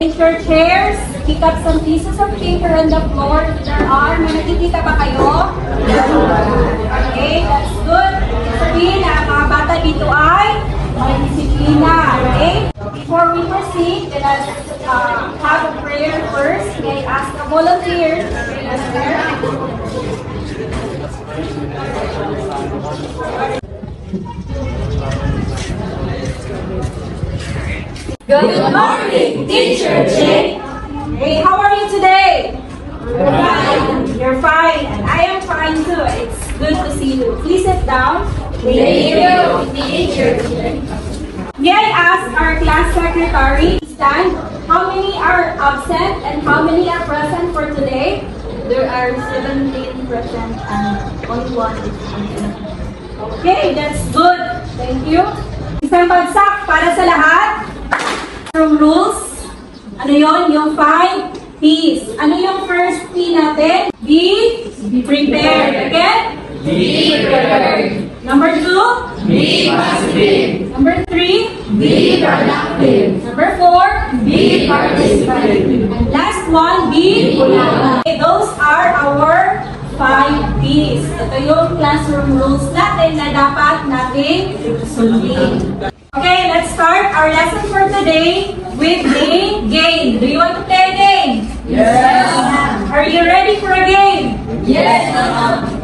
Take your chairs, pick up some pieces of paper on the floor. There are, may nakikita ba kayo? Okay, that's good. Sabihin na mga bata dito ay may disiplina. Okay? Before we proceed, let us have a prayer first. Okay, ask a volunteer to pray us there. Good morning, Teacher Jane. Hey, how are you today? Fine. You're fine, and I am fine too. It's good to see you. Please sit down. Thank you, Teacher Jane. May I ask our class secretary to stand? How many are absent and how many are present for today? There are 17 present and only one is absent. Okay, that's good. Thank you. Isang bagsak para sa lahat. From rules, ano yon? Yung 5 P's. Ano yung first P natin? Be prepared. Again? Be prepared. Number 2? Be positive. Number 3? Be productive. Number 4? Be participative. And last one, be polite. Okay, those are our 5 P's. Ito yung classroom rules natin na dapat natin sundin. Okay, let's start our lesson for today with a game. Do you want to play a game? Yes. Are you ready for a game? Yes.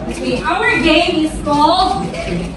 Okay, our game is called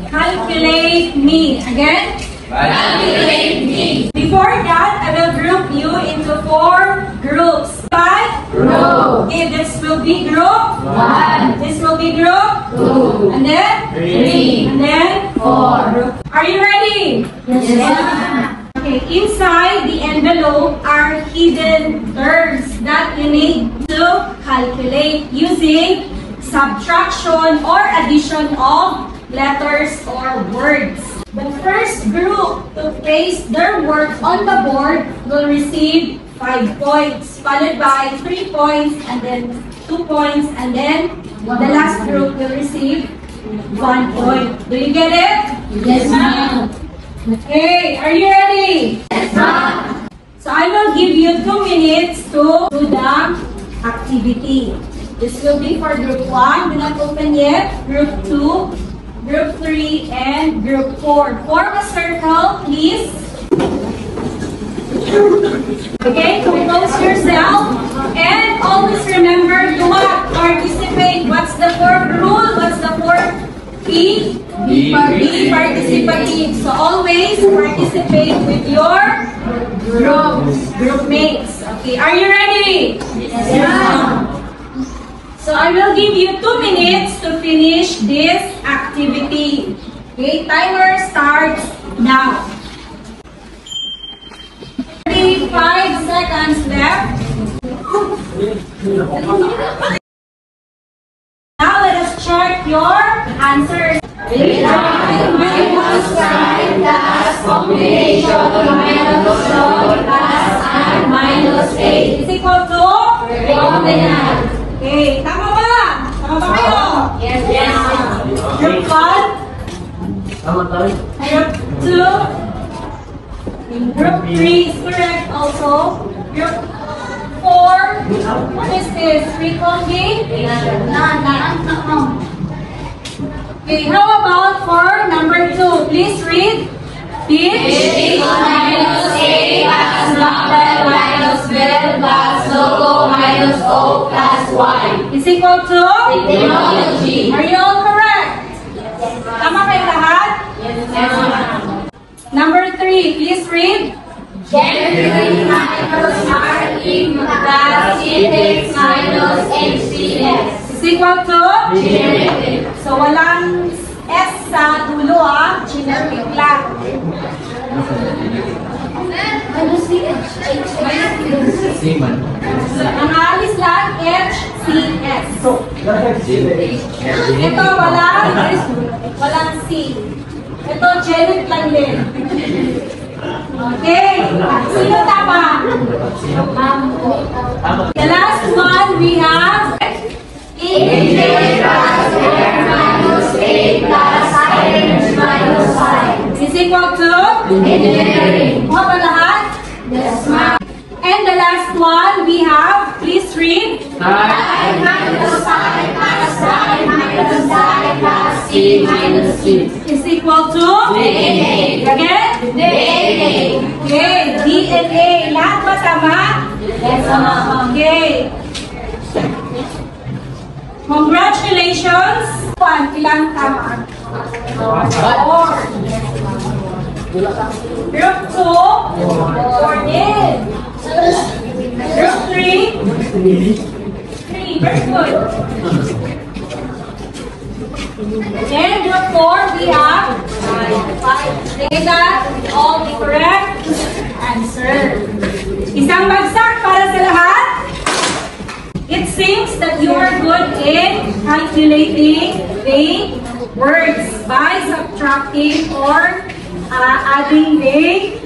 Calculate Me. Again? Calculate me. Before that, I will group you into 4 groups. 5? Group. Okay, this will be group 1. This will be group 2. And then 3. And then 4. Are you ready? Yes. Okay, inside the envelope are hidden terms that you need to calculate using subtraction or addition of letters or words. The first group to place their work on the board will receive 5 points, followed by 3 points, and then 2 points, and then the last group will receive 1 point. Do you get it? Yes, ma'am. Okay, are you ready? Yes, ma'am. So I will give you 2 minutes to do the activity. This will be for group 1, do not open yet, group 2, group 3, and group 4. Form a circle, please. Okay, compose yourself. And always remember to what? Participate. What's the 4th rule? What's the 4th P? Be participative. So always participate with your group mates. Okay, are you ready? Yes. So I will give you 2 minutes to finish this activity. Okay, timer starts now. 5 seconds left. Now let us check your answers. Minus sign plus combination minus dot plus and minus 8 Is equal to? recombinant. Okay, tama ba? Tama ba kayo? Yes. Group 1, group 2, group 3 is correct also. Group 4, what is this? Recombination? Okay, how about for number 2? Please read. X minus A plus number minus 12 plus logo minus O plus Y. Is equal to? Technology. Are you all correct? Tama kayo lahat? Yes, ma'am. Number 3, please read. Chemistry minus RE plus Physics minus HCS. Is equal to? Genetic. So walang S sa dulo Genetic lang. Ang alis lang, HCS. Ito walang C. Ito genet lang din. Okay. Sino tama? The last one we have minus A plus minus 5. is equal to? Engineering. What ba lahat? Yes, ma'am. And the last last one we have, please read. I minus I plus I minus I plus C minus C Is equal to? DNA. Again? DNA. Okay, DNA. Lahat ba tama? Yes, ma'am. Okay. Congratulations! Ilang tama? 4. Group 2, 4 din. Group 3, 3. Very good. And group 4, we have 5. Say that all the correct answer. Isang bagsak para sa lahat. It seems that you are good in calculating the words by subtracting or adding the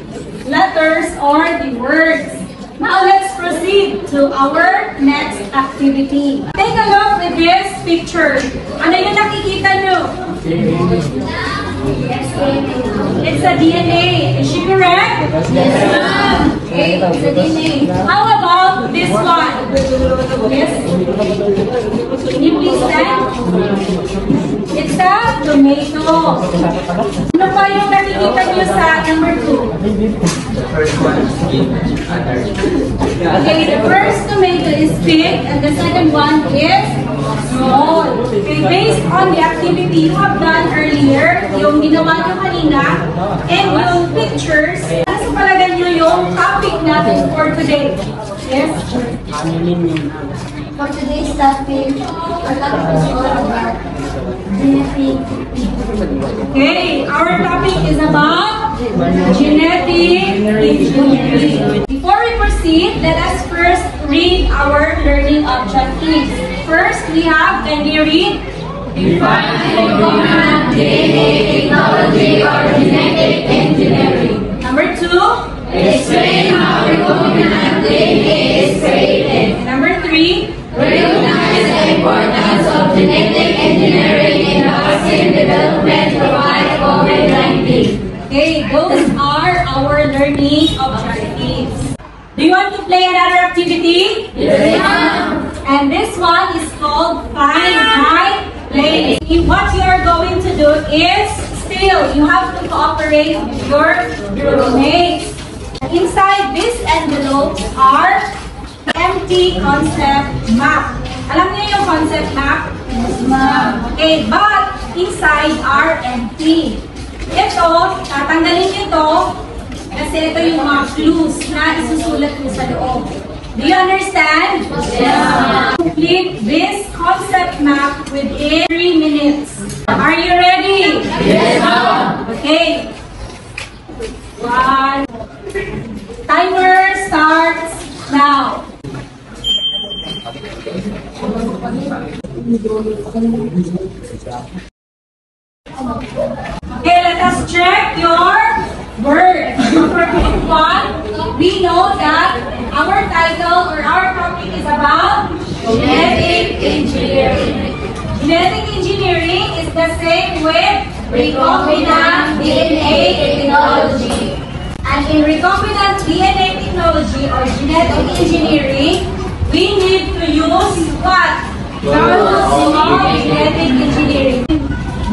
letters or the words. Now let's proceed to our next activity. Take a look at this picture. Ano yung nakikita nyo? It's a DNA. Is she correct? Yes, ma'am. Okay, it's a DNA. How about this one? Yes? Can you please stand? It's a tomato. Ano pa yung nakikita nyo sa number 2? Okay, the first tomato is big and the second one is small. Okay, based on the activity you have done earlier, yung ginawa nyo kanina, and yung pictures, ano sa palagay nyo yung topic natin for today? Yes? For today's topic, our topic is all about genetic. Okay, our topic is about genetic engineering. Before we proceed, let us first read our learning objectives. First, we have, can you read? Define recombinant DNA technology or genetic engineering. Number 2, Explain how recombinant DNA is created. number 3, Recognize the importance of genetic engineering in vaccine development to fight COVID-19. okay, those are our learning objectives. Do you want to play another activity? Yes, ma'am. And this one is called Find My Place. What you are going to do is, still, you have to cooperate with your roommates. Inside this envelope are empty concept map. Alam niyo yung concept map? Yes, ma'am. Okay, but inside are empty. Ito, tatanggalin nyo ito kasi ito yung mga clues na isusulat mo sa loob. Do you understand? Yes, ma'am. Complete this concept map within 3 minutes. Are you ready? Yes, ma'am. Okay. 1. Timer starts now. Okay, let us check your word. For group 1, we know that our title or our topic is about Genetic engineering. genetic engineering is the same with Recombinant DNA technology. And in recombinant DNA technology or genetic engineering, we need to use what? Tools of genetic engineering.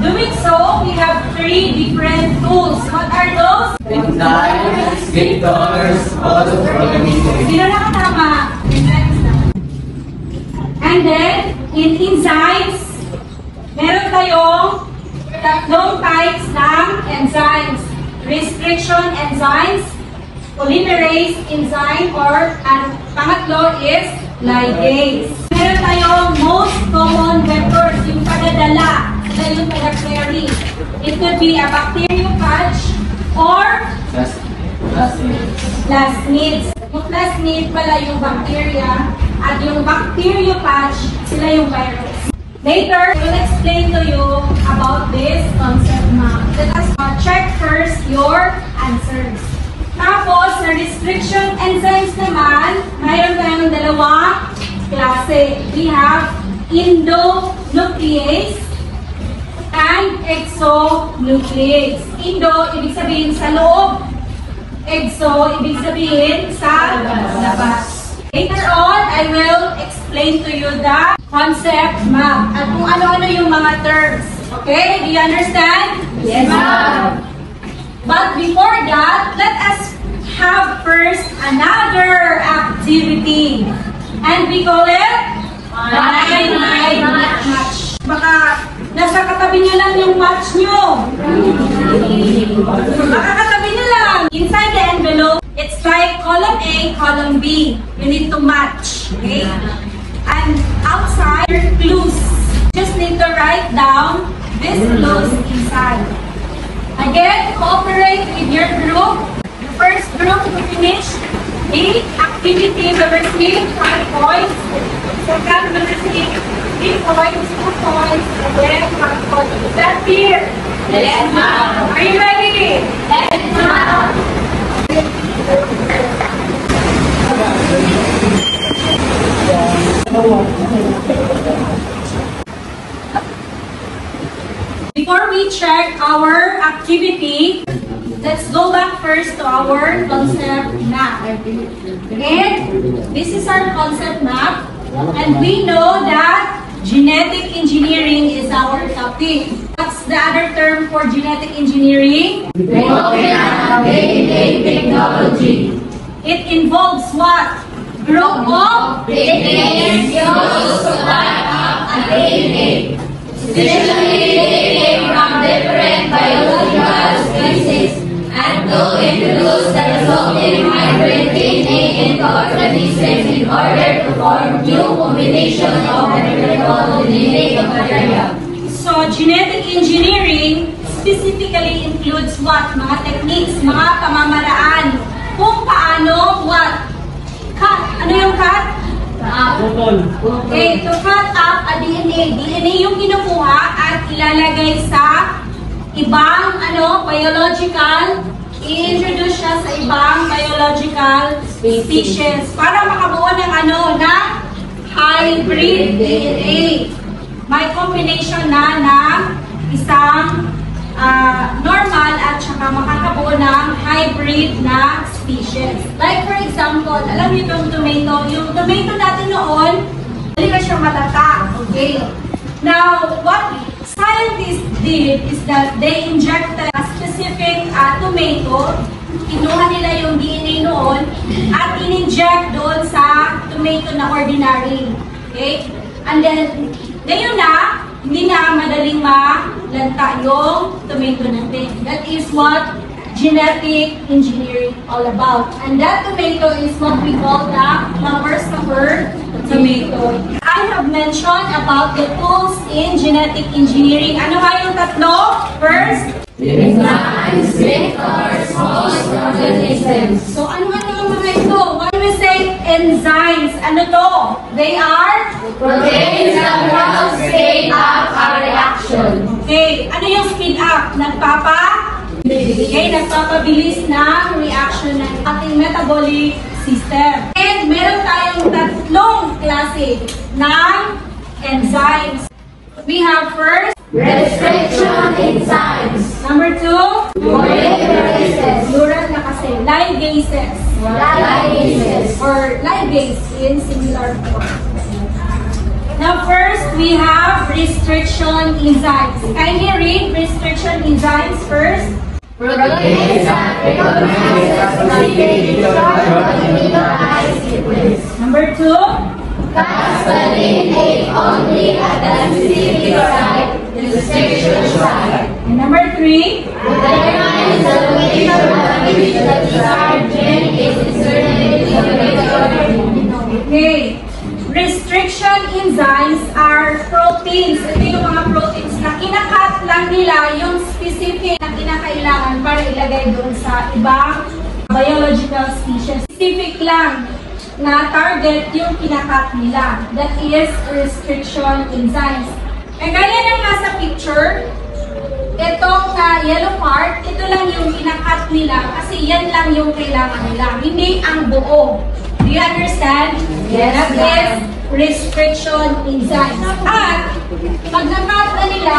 Doing so, we have 3 different tools. What are those? Enzymes, vectors, autoorganisms. Sino nakatama? And then, in enzymes, meron tayong 3 types ng enzymes. Restriction enzymes, polymerase enzyme, or ang pangatlo is ligase. Meron tayong most common vectors, yung tagadala, sila yung taga-carry. It could be a bacteriophage or plasmids. Yung plasmid pala yung bacteria at yung bacteriophage, sila yung virus. Later, I will explain to you about this concept map. Let us check first your answers. Tapos, sa restriction enzymes naman, mayroon tayong 2 klase. We have endonuclease and exonuclease. Endo, ibig sabihin sa loob. Exo, ibig sabihin sa labas. Later on, I will explain to you the concept map at kung ano-ano yung mga terms. Okay? Do you understand? Yes, ma'am. But before that, let us have first another activity. And we call it Find My Match. Baka nasa katabi nyo lang yung match nyo. Baka katabi nyo lang. Inside the envelope, it's like column A, column B. You need to match. Okay? And outside, clues. Just need to write down this clues inside. Again, cooperate with your group. The first group to finish the activity will receive 5 points. Second will receive 3 points, 2 points, and then 1 point. Is that clear? Yes, ma'am. Are you ready? Yes, ma'am. Before we check our activity, let's go back first to our concept map. And this is our concept map. And we know that genetic engineering is our topic. What's the other term for genetic engineering? Technology. It involves what? Group of Techniques used to line up a DNA, especially DNA from different biological species, and to introduce the resulting hybrid DNA into organisms in order to form new combination of heritable genetic material. So, genetic engineering specifically includes what? Mga techniques, mga pamamaraan. Kung paano, what? Cut. Ano yung cut? Okay, to cut up a DNA. DNA yung kinukuha at ilalagay sa ibang biological, i-introduce siya sa ibang biological species para makabuo ng ng hybrid DNA. May combination na ng isang normal at saka makakabuo ng hybrid na species. Like for example, alam niyo itong tomato. Yung tomato natin noon, hindi na siya matata. Okay? Now, what scientists did is that they injected a specific tomato. Kinuha nila yung DNA noon at in-inject doon sa tomato na ordinary. Okay? And then, ngayon na, hindi na madaling malanta yung tomato natin. That is what genetic engineering all about. And that tomato is what we call the flowers covered tomato. I have mentioned about the tools in genetic engineering. Ano nga yung tatlo? First, Enzymes, vectors, host organisms. so ano ang mga ito? When we say enzymes, ano to? They are? Proteins that help speed up a reaction. Okay, ano yung speed up? Okay, nagpapabilis ng reaction ng ating metabolic system. And meron tayong tatlong klase ng enzymes. We have first, Restriction enzymes. number 2, Polymerases. plural na kasi, ligases. Ligases. Or ligase in singular form. Now first, we have restriction enzymes. Kindly read restriction enzymes first. Proteins that recognize the specific amino acid sequence. Number 2, Caspase only at the specific site, the restriction site. and number 3, Determines the location at which the desired gene is inserted into the vector. okay. Restriction enzymes are proteins. Ito yung mga proteins na kinakat lang nila yung specific na kinakailangan para ilagay doon sa ibang biological species. Specific lang na target yung kinakat nila. That is restriction enzymes. Kagaya ng nasa picture, itong yellow part, ito lang yung kinakat nila kasi yan lang yung kailangan nila. Hindi ang buo. Do you understand? Yes, That is restriction enzymes. At pag nakat na nila,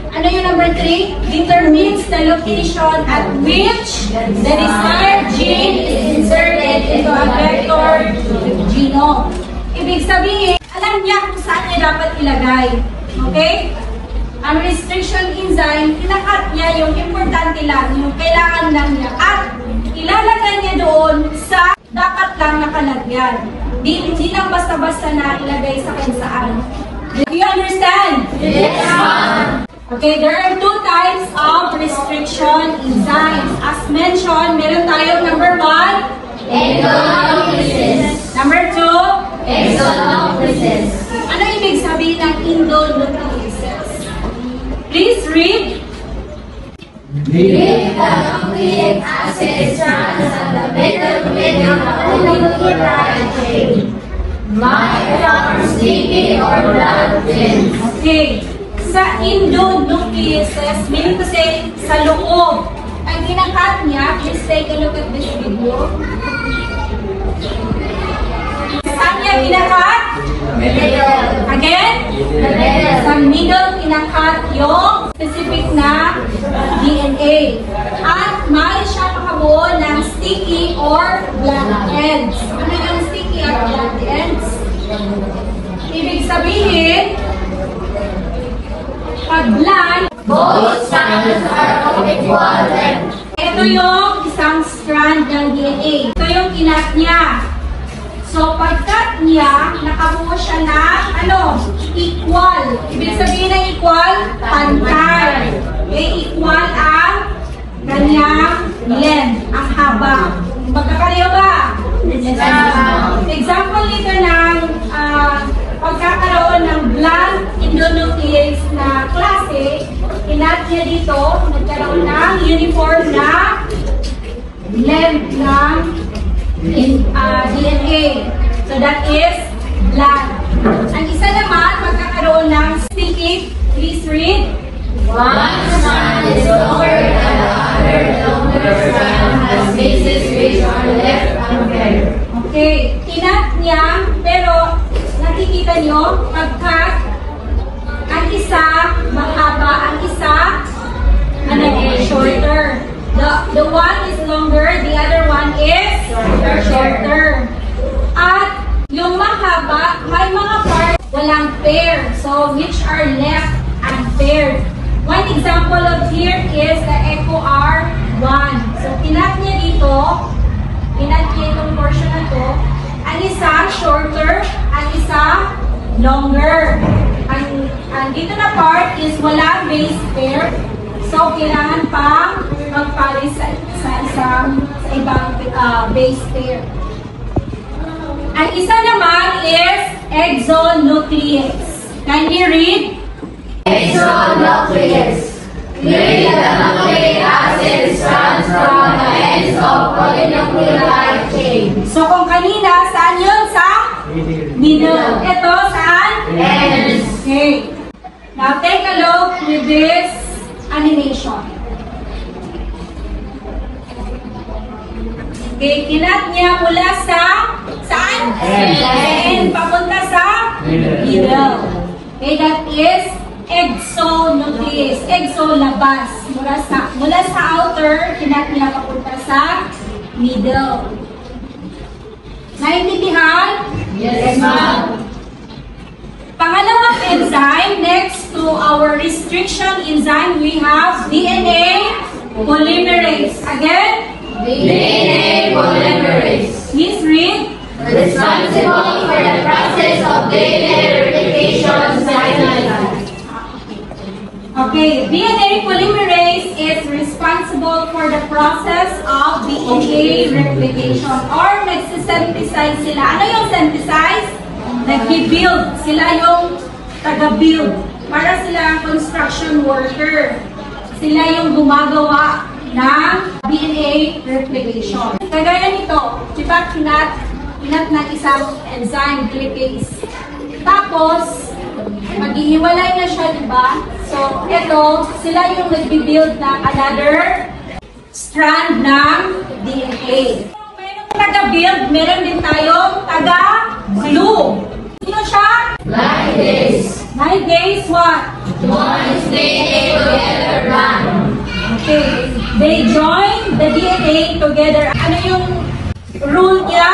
ano yung number 3? Determines the location at which the desired gene is inserted into a vector ibig sabihin, alam niya kung saan niya dapat ilagay. Okay? Ang restriction enzyme, kinakat niya yung importante lang, yung kailangan lang niya. At ilalagay niya doon sa dapat lang nakalagyan. Hindi lang basta-basta na ilagay sa kung saan. Do you understand? Yes, ma'am. Okay, there are two types of restriction enzymes. As mentioned, meron tayong number 1, Endonucleases. number 2, Exonucleases. ano ibig sabihin ng endonucleases? Please read. Leave the nucleic acid strands at the middle of the polynucleotide chain. Might form sticky or blood fins. Okay. Sa endonucleases, meaning to say, sa loob. Ang kinakat niya, please take a look at this video. Saan niya kinakat? Middle. Again? The middle. Sa middle, kinakat yung specific na DNA. At maaari siya makabuo ng sticky or blunt ends. Ano yung sticky at blunt ends? Ibig sabihin, pag blunt, Both strands are of equal length. ito yung isang strand ng DNA. Ito yung kinat niya. So, pag-cut niya, nakabuo siya ng, equal. Ibig sabihin ng equal, pantay. Okay, equal ang kanyang length, ang haba. Magkakareho ba? Yes, ma'am. Example nito ng pagkakaroon ng blunt endonuclease na klase, kinat niya dito, nagkaroon ng uniform na length ng DNA. So that is blunt. Ang isa naman, magkakaroon ng sticky. Please read. One strand is longer than the other. The longer strand has bases which are left unpaired. Okay, kinat niya, pero nakikita nyo, pag-cut, ang isa mahaba, ang isa shorter. The one is longer, the other one is shorter. At yung mahaba, may mga parts walang pair. So, which are left unpaired. One example of here is the Echo R1. So, kinat niya dito, kinat niya itong portion na to. Ang isa shorter, ang isa longer. Ang dito na part is walang base pair. So, kailangan pang magpares sa ibang base pair. Ang isa naman is exonuclease. Can you read? Exonuclease. Clearly the nucleic acid strands from the ends of polynucleotide chain. So, kung kanina, saan yun? Sa middle. Ito, saan? Ends. Okay. Now, take a look with this animation. Okay, kinat niya mula sa saan? End. Papunta sa middle. Okay, that is exonuclease. Exo, labas. Mula sa outer, kinat niya papunta sa middle. Naintindihan? Yes, ma'am. Pangalawang enzyme, next to our restriction enzyme, we have DNA polymerase. Again, DNA polymerase. please read. Responsible for the process of DNA replication cycle. Okay, DNA polymerase is responsible for the process of DNA replication or nagsisynthesize sila. Ano yung synthesize? Nag-build. Sila yung taga-build. Para sila ang construction worker. Sila yung gumagawa ng DNA replication. Kagaya nito, diba kinat ng isang enzyme, glycase. Tapos, maghihiwalay na siya, diba? So, ito, sila yung nag-build ng another strand ng DNA. Mayroong taga-build, meron din tayong taga-glue. Sino siya? Ligase. Ligase what? Joins DNA together run. Okay. They join the DNA together. Ano yung rule niya?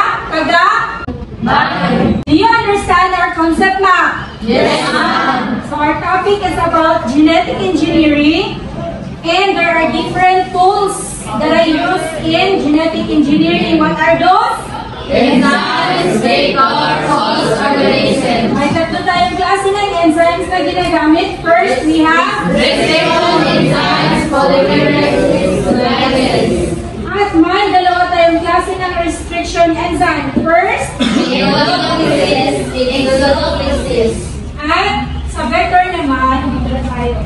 Bind. Do you understand our concept map? Yes, ma'am. So our topic is about genetic engineering, and there are different tools that I use in genetic engineering. What are those? Enzymes, vectors, host organisms. May tatlo tayong klase ng enzymes na ginagamit. First, we have Restriction enzymes, polymerases, ligands. at may dalawa tayong klase ng restriction enzyme. First, Exotoplisis. at sa vector naman, dito na tayo.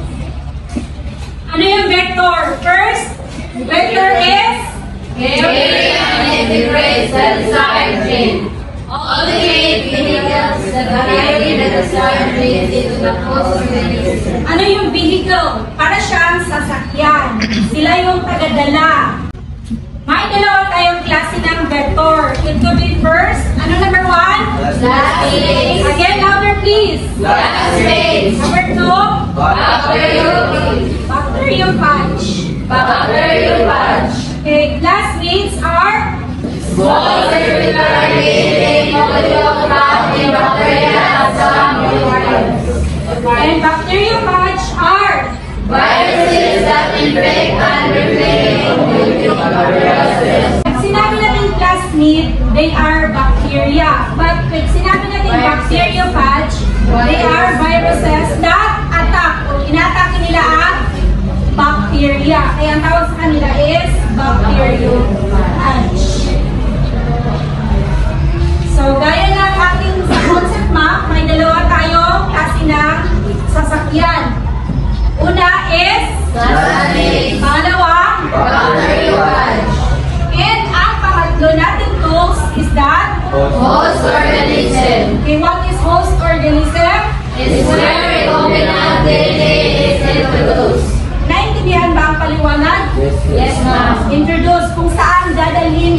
Ano yung vector? First, vector is Carry and integrate the desired gene. Alternate vehicles that carry the desired gene into the host organism. ano yung vehicle? Para siyang sasakyan. Sila yung tagadala. May dalawa tayong klase ng vector. It could be first, ano number one? Lactase. Again, louder please. Lactase. Number two, Bacteriophage. bacteriophage. Bacteriophage. Okay, classmates are Small circular DNA molecule found in bacteria and some eukaryotes. and bacteriophage are Viruses that infect and replicate eukaryotic cells. pag sinabi natin classmate, they are bacteria. But pag sinabi natin bacteriophage, they are viruses that attack o inatake nila ang bacteria. Kaya ang tawag sa kanila is bacteriophage. So, gaya ng ating sa concept map, may dalawa tayong klase ng sasakyan. Una is Lactase. pangalawa, Bacteriophage. and ang pangatlo nating tools is that Host organism. okay, what is host organism? Is where recombinant DNA is introduced. Naintindihan ba ang paliwanag? Yes, ma'am. Introduce kung saan dadalhin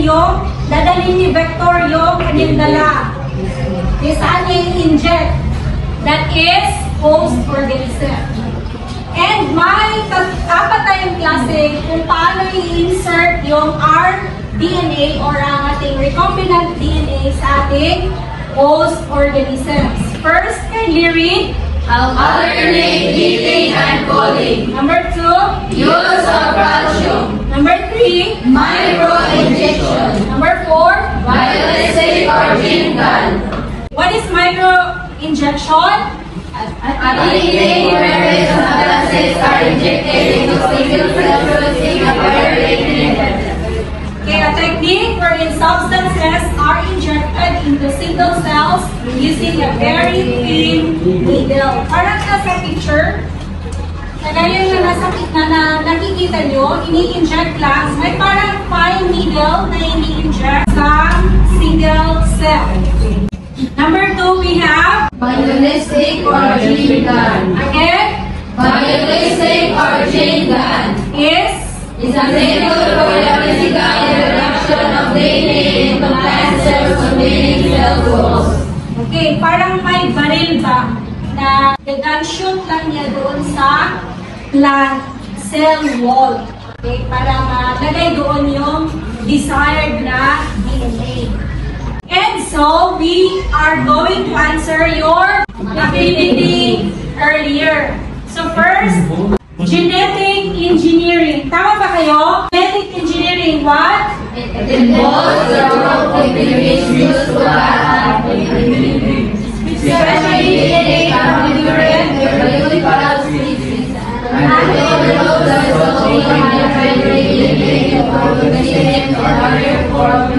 ni vector yung kanyang dala. Okay, saan niya i-inject? That is host organism. And may apat tayong klase kung paano i-insert yung rDNA or ang ating recombinant DNA sa ating host organisms. First, kindly read. Alternate heating and cooling. Number 2. Use of calcium. Number 3. Microinjection. Number 4. Biolysate or gene gun. What is microinjection? DNA various substances are injected into single cell protein apparently. Okay, a technique wherein substances are injected into single cells using a very thin needle. Parang nasa picture, kagaya na nasa na nakikita nyo, ini-inject lang. May parang fine needle na ini-inject sa single cell. Number 2, we have, Biolysate or gene gun. again, Biolysate or gene gun is is a method for the physical introduction of DNA into plant cells containing cell walls. okay, parang may baril ba na nag-shoot lang niya doon sa plant cell wall. Okay, para malagay doon yung desired na DNA. And so, we are going to answer your activity earlier. So first, genetic engineering. Tama ba kayo? Genetic engineering, what? It involves the work of theories used to especially DNA from different biological species and develop the resulting hybrid DNA of organisms or other forms of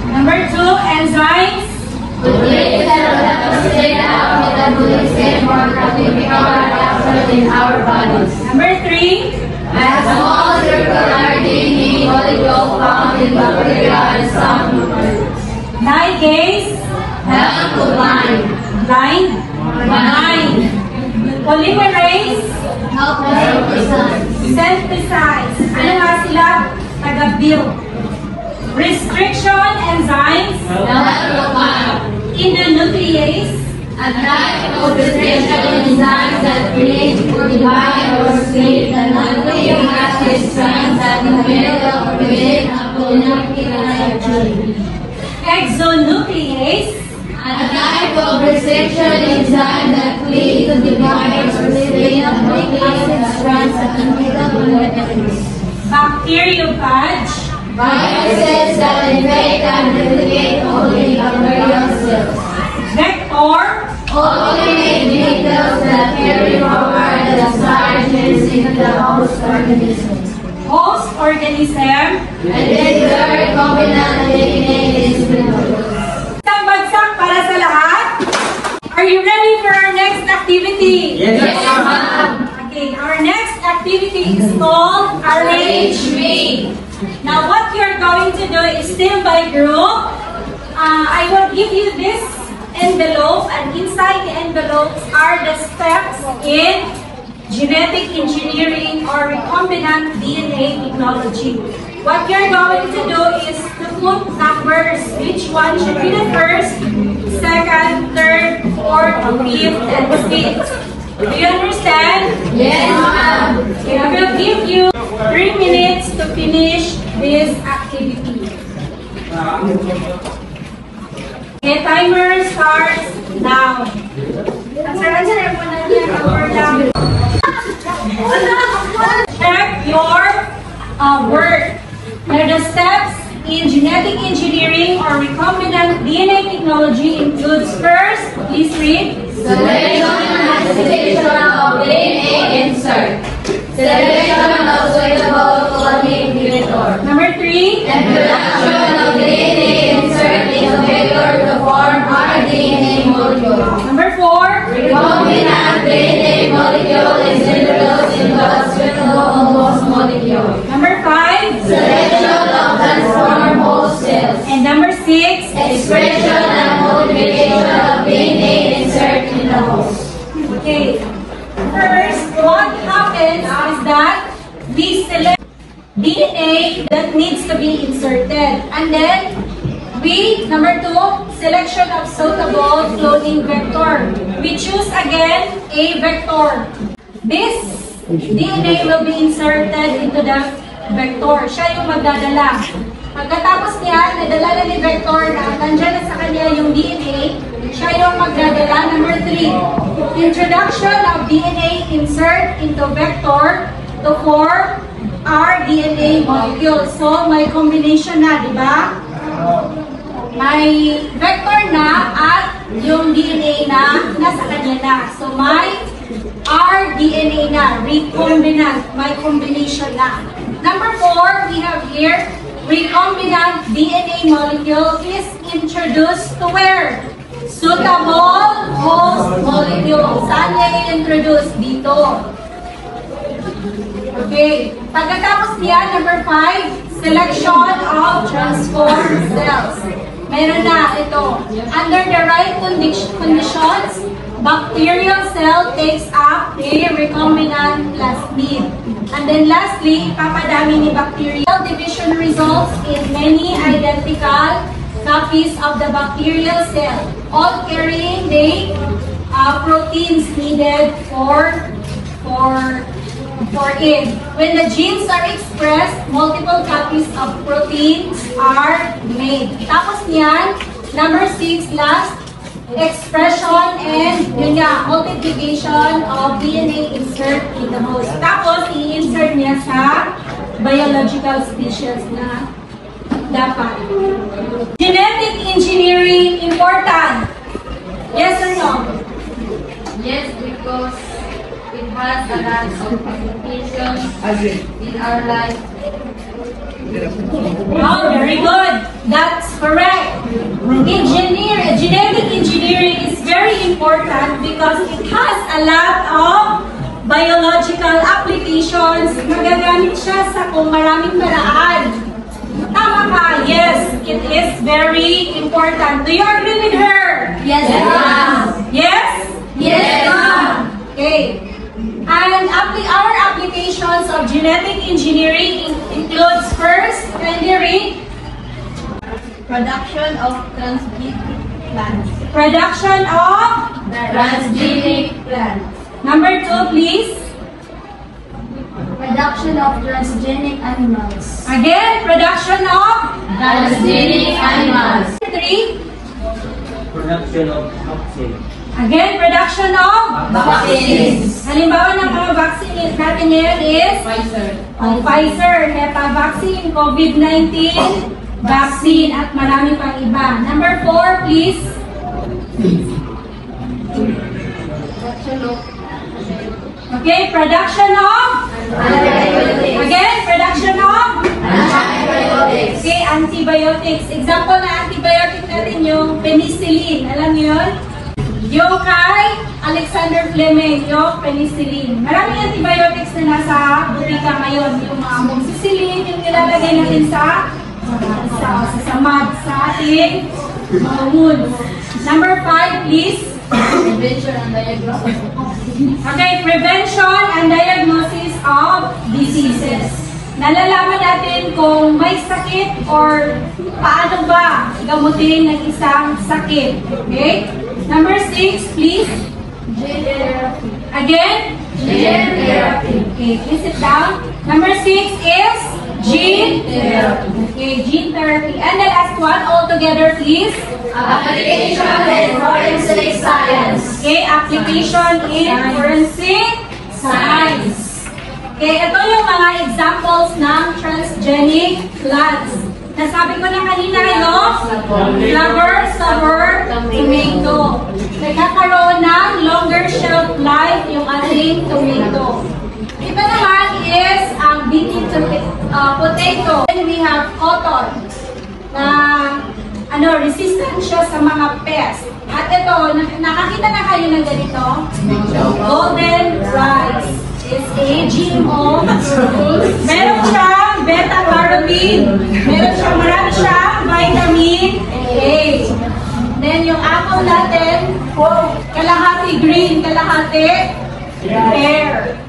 Number 2, enzymes. to create metabolism or chemical reactions in our bodies. Number 3, A small circular DNA molecule found in bacteria and some eukaryotes. ligase. Help to bind. Blind. Polymerase. Help synthesize. Synthesize. Ano nga sila? Taga-build. Restriction enzymes. Help to bind. Endonuclease. A type of restriction enzymes that create, divide, or split the nucleic acid strands that in the middle of prevent a polynucleotide chain. exonuclease, a type of resection enzyme that cleaves to divide or split nucleic acid strands at chemical molecules. bacteriophage, Viruses that invade and replicate only bacterial cells. vector, Ultimate vehicles that carry forward the desired genes into the host organism. host organism, And then the recombinant DNA is produced. isang bagsak para sa lahat. Are you ready for our next activity? Yes, ma'am. Okay, our next activity is called Arrange Me. Now, what you're going to do is still by group. I will give you this envelope, and inside the envelopes are the steps in genetic engineering or recombinant DNA technology. What you're going to do is to put numbers. Which one should be the first, second, third, fourth, fifth, and sixth. Do you understand? Yes, ma'am. Okay, I will give you 3 minutes to finish this activity. Okay, timer starts now. Answer mo na niya number lang. Check your work. Now, the steps in genetic engineering or recombinant DNA technology includes first, please read. Selection and selection of DNA insert. Selection of suitable cloning vector. Number 3, Introduction of DNA insert into vector to form rDNA molecule. number 4, Recombinant DNA molecule is introduced into a suitable host molecule. number 5, Selection of transformed host cells. and number 6. Expression and multiplication of DNA insert in the host. Okay. First, what happens is that we select DNA that needs to be inserted. And then, number 2, selection of suitable cloning vector. We choose again a vector. This DNA will be inserted into the vector. Siya yung magdadala. Pagkatapos niya, nadala na ni vector na nandiyan na sa kanya yung DNA, siya yung magdadala. Number 3, introduction of DNA insert into vector to form rDNA molecule. So, may combination na, di ba? May vector na at yung DNA na nasa kanya na. So, may rDNA na, recombinant, may combination na. Number 4, we have here, recombinant DNA molecule is introduced to where? Suitable host molecule. Saan niya i-introduce? Dito. Okay. Pagkatapos niya, number 5, selection of transformed cells. Meron na ito. Under the right conditions, bacterial cell takes up a recombinant plasmid. And then lastly, ipapadami ni bacterial division results in many identical copies of the bacterial cell, all carrying the proteins needed for it. When the genes are expressed, multiple copies of proteins are made. Tapos niyan, number 6, last, expression and yun nga, multiplication of DNA insert in the host. Tapos, i-insert niya sa biological species na dapat. Genetic engineering, important. Yes or no? Yes, because it has a lot of applications in our life. Oh, very good. That's correct. Genetic engineering is very important because it has a lot of biological applications. Magagamit siya sa kung maraming paraan. Tama ka, yes, it is very important. Do you agree with her? Yes, ma'am. Yes? Yes, ma'am. Okay. And our applications of genetic engineering includes first, rendering, Production of transgenic plants. production of, Transgenic plants. number 2, please. Production of transgenic animals. Again, production of, Transgenic animals. 3, production of vaccine. Again, production of Vaccines. Halimbawa ng mga vaccine natin ngayon is Pfizer, HEPA vaccine, COVID-19 vaccine, at marami pang iba. Number 4, please. Okay, production of Again, production of Antibiotics. Okay, antibiotics. Example na antibiotic natin yung penicillin. Alam niyo yun? Yung kay Alexander Fleming, yung penicillin. Maraming antibiotics na nasa butika ngayon. Yung mga amoxicillin, yung nilalagay natin sa mud, sa ating mga wounds. Number 5, please. Prevention and diagnosis. Okay, prevention and diagnosis of diseases. Nalalaman natin kung may sakit or paano ba gamutin ng isang sakit. Okay? Number 6, please. Gene therapy. Again? Gene therapy. Okay, please sit down. Number 6 is gene therapy. Okay, gene therapy. And the last one, all together, please. Application in forensic science. Okay, application in forensic science. Okay, ito yung mga examples ng transgenic plants. Nasabi ko na kanina, no? Flower, sour, tomato. Nagkakaroon ng longer shelf life yung ating tomato. Ito naman is ang beetle potato. Then we have cotton na resistant siya sa mga pests. At ito, nakakita na kayo ng ganito? Golden rice is a GMO. Meron siyang beta-carotene. Marami siyang vitamin A. Then yung apple natin, kalahati green, kalahati pear.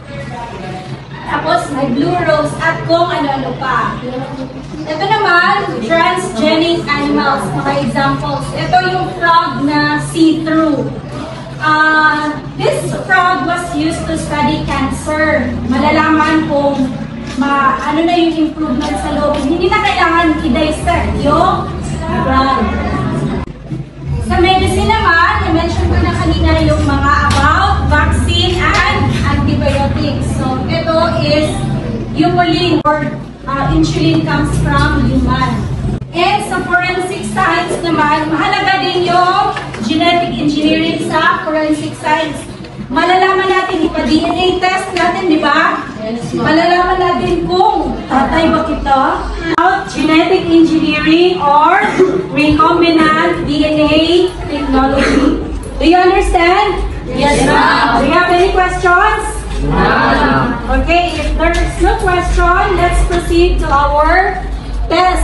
Tapos may blue rose at kung ano-ano pa. Ito naman, transgenic animals, mga examples. Ito yung frog na see-through. This frog was used to study cancer. Malalaman kung ano na yung improvement sa loob. Hindi na kailangan i-dissect yung frog. Sa medicine naman, na-mention ko na kanina yung mga about vaccine and antibiotics. So, ito is humulin or insulin comes from human. And sa forensic science naman, mahalaga din yung genetic engineering sa forensic science. Malalaman natin, ipa-DNA test natin, di ba? Malalaman natin kung tatay ba kita. About genetic engineering or recombinant DNA technology. Do you understand? Yes, ma'am. Do you have any questions? Okay, if there is no question, let's proceed to our test.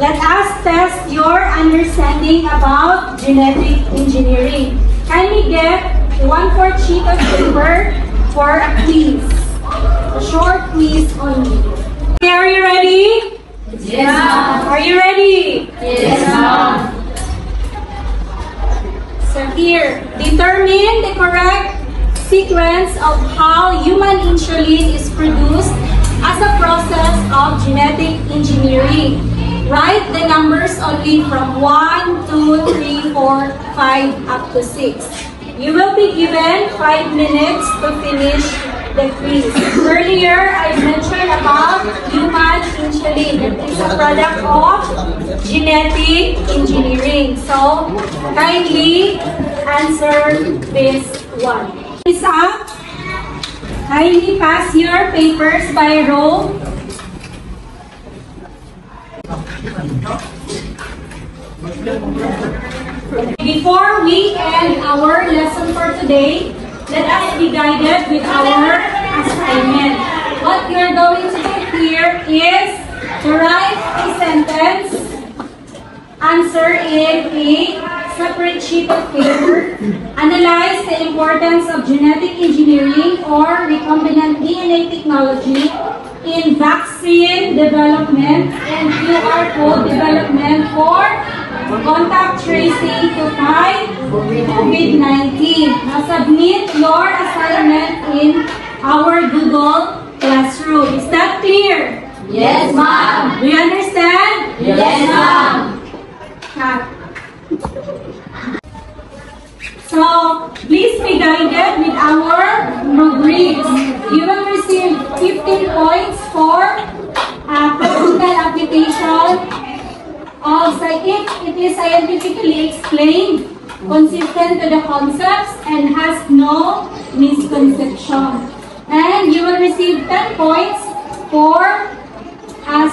Let us test your understanding about genetic engineering. Kindly get a 1/4 sheet of paper for a quiz. A short quiz only. Okay, are you ready? Yes, ma'am. Are you ready? Yes, ma'am. So here, determine the correct sequence of how human insulin is produced as a process of genetic engineering. Write the numbers only from 1, 2, 3, 4, 5 up to 6. You will be given 5 minutes to finish the quiz. Earlier, I mentioned about human insulin. It is a product of genetic engineering. So, kindly answer this one. Isa, kindly pass your papers by row. Before we end our lesson for today, let us be guided with our assignment. What you're going to do here is to write a sentence, answer in a separate sheet of paper, analyze the importance of genetic engineering or recombinant DNA technology in vaccine development and QR code development for contact tracing to fight COVID-19. Now submit your assignment in our Google Classroom. Is that clear? Yes, ma'am. Do you understand? Yes, ma'am. Cut. So, please be guided with our rubrics. You will receive 15 points for practical application of if it is scientifically explained, consistent to the concepts, and has no misconception. And you will receive 10 points for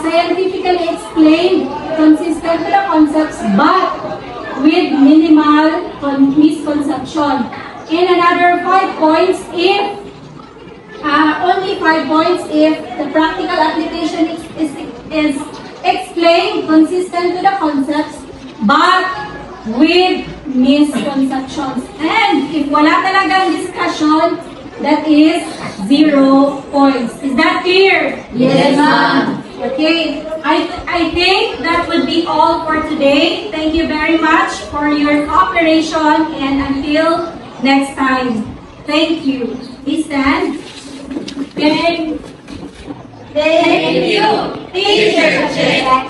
scientifically explained, consistent to the concepts, but with minimal misconception. And another 5 points if only 5 points if the practical application is explained, consistent to the concepts, but with misconceptions. And if wala talagang discussion, that is 0 points. Is that clear? Yes, ma'am. Okay, I think that would be all for today. Thank you very much for your cooperation, and until next time. Thank you. Please stand. Thank you, Teacher Jack.